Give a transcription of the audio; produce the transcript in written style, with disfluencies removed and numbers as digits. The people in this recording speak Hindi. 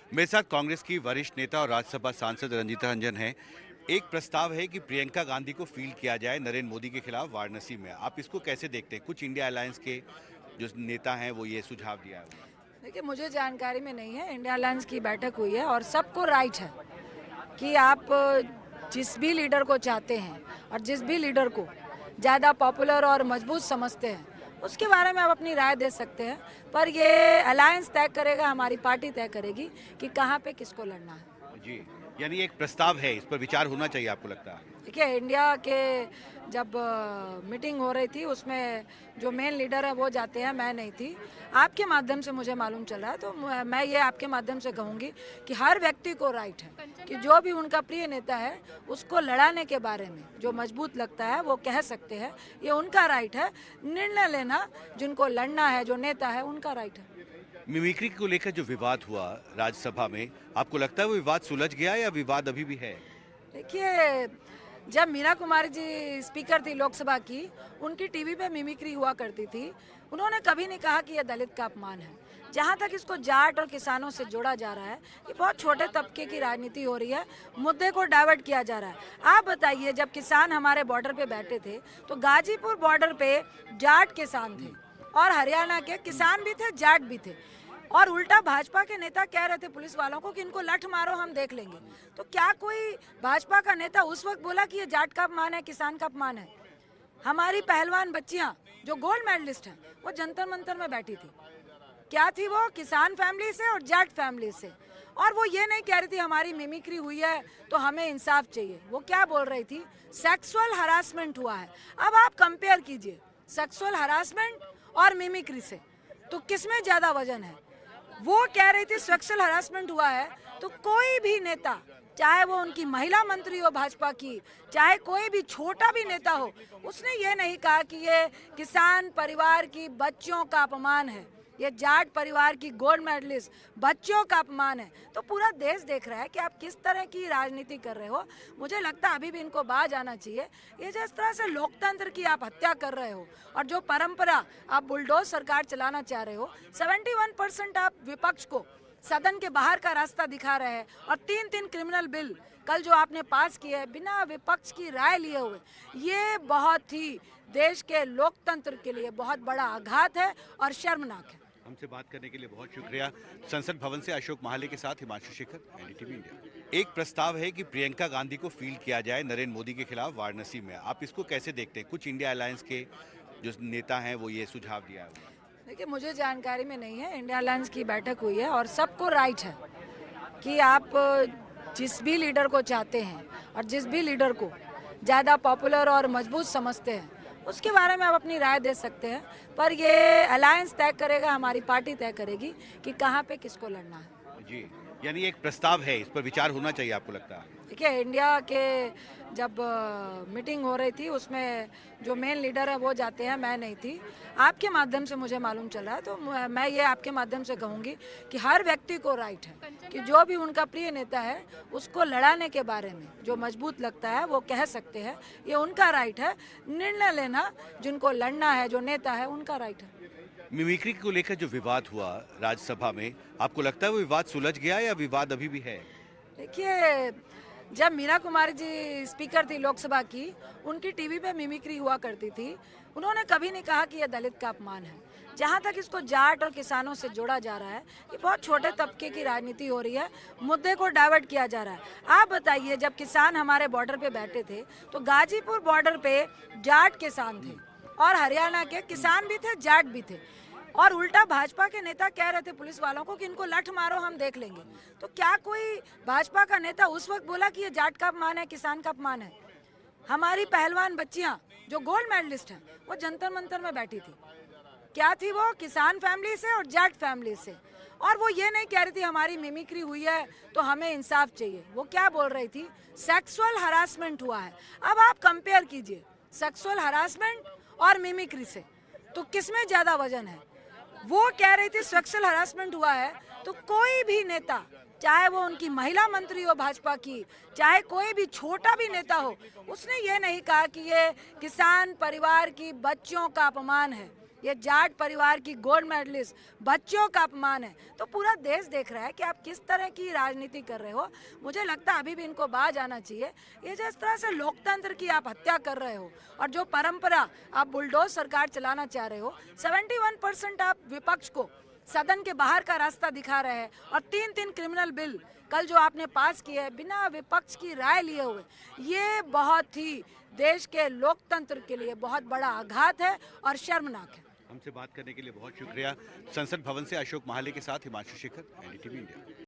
मेरे साथ कांग्रेस की वरिष्ठ नेता और राज्यसभा सांसद रंजीता रंजन हैं। एक प्रस्ताव है कि प्रियंका गांधी को फील्ड किया जाए नरेंद्र मोदी के खिलाफ वाराणसी में। आप इसको कैसे देखते हैं? कुछ इंडिया अलायंस के जो नेता हैं वो ये सुझाव दिया है उन्होंने। देखिए, मुझे जानकारी में नहीं है। इंडिया अलायंस की बैठक हुई है और सबको राइट है कि आप जिस भी लीडर को चाहते हैं और जिस भी लीडर को ज़्यादा पॉपुलर और मजबूत समझते हैं उसके बारे में आप अपनी राय दे सकते हैं। पर ये अलायंस तय करेगा, हमारी पार्टी तय करेगी कि कहाँ पे किसको लड़ना है। जी, यानी एक प्रस्ताव है, इस पर विचार होना चाहिए आपको लगता है? देखिए, इंडिया के जब मीटिंग हो रही थी उसमें जो मेन लीडर है वो जाते हैं, मैं नहीं थी। आपके माध्यम से मुझे मालूम चला है, तो मैं ये आपके माध्यम से कहूँगी कि हर व्यक्ति को राइट है कि जो भी उनका प्रिय नेता है उसको लड़ाने के बारे में जो मजबूत लगता है वो कह सकते हैं। ये उनका राइट है। निर्णय लेना जिनको लड़ना है, जो नेता है, उनका राइट है। मिमिक्री को लेकर जो विवाद हुआ राज्यसभा में, आपको लगता है वो विवाद सुलझ गया या विवाद अभी भी है? देखिए, जब मीरा कुमारी जी स्पीकर थी लोकसभा की, उनकी टीवी पे मिमिक्री हुआ करती थी। उन्होंने कभी नहीं कहा कि यह दलित का अपमान है। जहाँ तक इसको जाट और किसानों से जोड़ा जा रहा है, ये बहुत छोटे तबके की राजनीति हो रही है। मुद्दे को डाइवर्ट किया जा रहा है। आप बताइए, जब किसान हमारे बॉर्डर पे बैठे थे तो गाजीपुर बॉर्डर पे जाट किसान थे और हरियाणा के किसान भी थे, जाट भी थे। और उल्टा भाजपा के नेता कह रहे थे पुलिस वालों को कि इनको लठ मारो, हम देख लेंगे। तो क्या कोई भाजपा का नेता उस वक्त बोला कि ये जाट का अपमान है, किसान का अपमान है? हमारी पहलवान बच्चियां जो गोल्ड मेडलिस्ट हैं वो जंतर मंतर में बैठी थी। क्या थी वो? किसान फैमिली से और जाट फैमिली से। और वो ये नहीं कह रही थी हमारी मिमिक्री हुई है तो हमें इंसाफ चाहिए। वो क्या बोल रही थी? सेक्सुअल हरासमेंट हुआ है। अब आप कंपेयर कीजिए सेक्सुअल हरासमेंट और मिमिक्री से, तो किसमें ज्यादा वजन है? वो कह रही थी सेक्सुअल हरासमेंट हुआ है, तो कोई भी नेता, चाहे वो उनकी महिला मंत्री हो भाजपा की, चाहे कोई भी छोटा भी नेता हो, उसने ये नहीं कहा कि ये किसान परिवार की बच्चियों का अपमान है, ये जाट परिवार की गोल्ड मेडलिस्ट बच्चियों का अपमान है। तो पूरा देश देख रहा है कि आप किस तरह की राजनीति कर रहे हो। मुझे लगता है अभी भी इनको बाज आना चाहिए। ये जिस तरह से लोकतंत्र की आप हत्या कर रहे हो और जो परंपरा आप बुलडोज सरकार चलाना चाह रहे हो, 71% आप विपक्ष को सदन के बाहर का रास्ता दिखा रहे हैं और 3-3 क्रिमिनल बिल कल जो आपने पास किए हैं बिना विपक्ष की राय लिए हुए, ये बहुत ही देश के लोकतंत्र के लिए बहुत बड़ा आघात है और शर्मनाक है। हमसे बात करने के लिए बहुत शुक्रिया। संसद भवन से अशोक महाले के साथ हिमांशु शेखर, एनडीटीवी इंडिया। एक प्रस्ताव है कि प्रियंका गांधी को फील्ड किया जाए नरेंद्र मोदी के खिलाफ वाराणसी में। आप इसको कैसे देखते हैं? कुछ इंडिया अलायंस के जो नेता हैं वो ये सुझाव दिया है उन्होंने। देखिए, मुझे जानकारी में नहीं है। इंडिया अलायंस की बैठक हुई है और सबको राइट है कि आप जिस भी लीडर को चाहते हैं और जिस भी लीडर को ज़्यादा पॉपुलर और मजबूत समझते हैं उसके बारे में आप अपनी राय दे सकते हैं। पर ये अलायंस तय करेगा, हमारी पार्टी तय करेगी कि कहाँ पे किसको लड़ना है। जी, यानी एक प्रस्ताव है, इस पर विचार होना चाहिए आपको लगता है? देखिए, इंडिया के जब मीटिंग हो रही थी उसमें जो मेन लीडर है वो जाते हैं, मैं नहीं थी। आपके माध्यम से मुझे मालूम चला है, तो मैं ये आपके माध्यम से कहूँगी कि हर व्यक्ति को राइट है कि जो भी उनका प्रिय नेता है उसको लड़ाने के बारे में जो मजबूत लगता है वो कह सकते हैं। ये उनका राइट है। निर्णय लेना जिनको लड़ना है, जो नेता है, उनका राइट है। मिमिक्री को लेकर जो विवाद हुआ राज्यसभा में, आपको लगता है वो विवाद सुलझ गया या विवाद अभी भी है? देखिए, जब मीरा कुमारी जी स्पीकर थी लोकसभा की, उनकी टीवी पे मिमिक्री हुआ करती थी। उन्होंने कभी नहीं कहा कि यह दलित का अपमान है। जहाँ तक इसको जाट और किसानों से जोड़ा जा रहा है, ये बहुत छोटे तबके की राजनीति हो रही है। मुद्दे को डाइवर्ट किया जा रहा है। आप बताइए, जब किसान हमारे बॉर्डर पे बैठे थे तो गाजीपुर बॉर्डर पे जाट किसान थे और हरियाणा के किसान भी थे, जाट भी थे। और उल्टा भाजपा के नेता कह रहे थे पुलिस वालों को कि इनको लठ मारो, हम देख लेंगे। तो क्या कोई भाजपा का नेता उस वक्त बोला कि ये जाट का अपमान है, किसान का अपमान है? हमारी पहलवान बच्चियां जो गोल्ड मेडलिस्ट हैं वो जंतर मंतर में बैठी थी। क्या थी वो? किसान फैमिली से और जाट फैमिली से। और वो ये नहीं कह रही थी हमारी मिमिक्री हुई है तो हमें इंसाफ चाहिए। वो क्या बोल रही थी? सेक्सुअल हरासमेंट हुआ है। अब आप कंपेयर कीजिए सेक्सुअल हरासमेंट और मिमिक्री से, तो किसमें ज्यादा वजन है? वो कह रही थी सेक्सुअल हरासमेंट हुआ है, तो कोई भी नेता, चाहे वो उनकी महिला मंत्री हो भाजपा की, चाहे कोई भी छोटा भी नेता हो, उसने ये नहीं कहा कि ये किसान परिवार की बच्चियों का अपमान है, ये जाट परिवार की गोल्ड मेडलिस्ट बच्चियों का अपमान है। तो पूरा देश देख रहा है कि आप किस तरह की राजनीति कर रहे हो। मुझे लगता है अभी भी इनको बाज आना चाहिए। ये जिस तरह से लोकतंत्र की आप हत्या कर रहे हो और जो परंपरा आप बुलडोज सरकार चलाना चाह रहे हो, 71% आप विपक्ष को सदन के बाहर का रास्ता दिखा रहे हैं और 3-3 क्रिमिनल बिल कल जो आपने पास किए हैं बिना विपक्ष की राय लिए हुए, ये बहुत ही देश के लोकतंत्र के लिए बहुत बड़ा आघात है और शर्मनाक है। हमसे बात करने के लिए बहुत शुक्रिया। संसद भवन से अशोक महाले के साथ हिमांशु शेखर, एनडीटीवी इंडिया।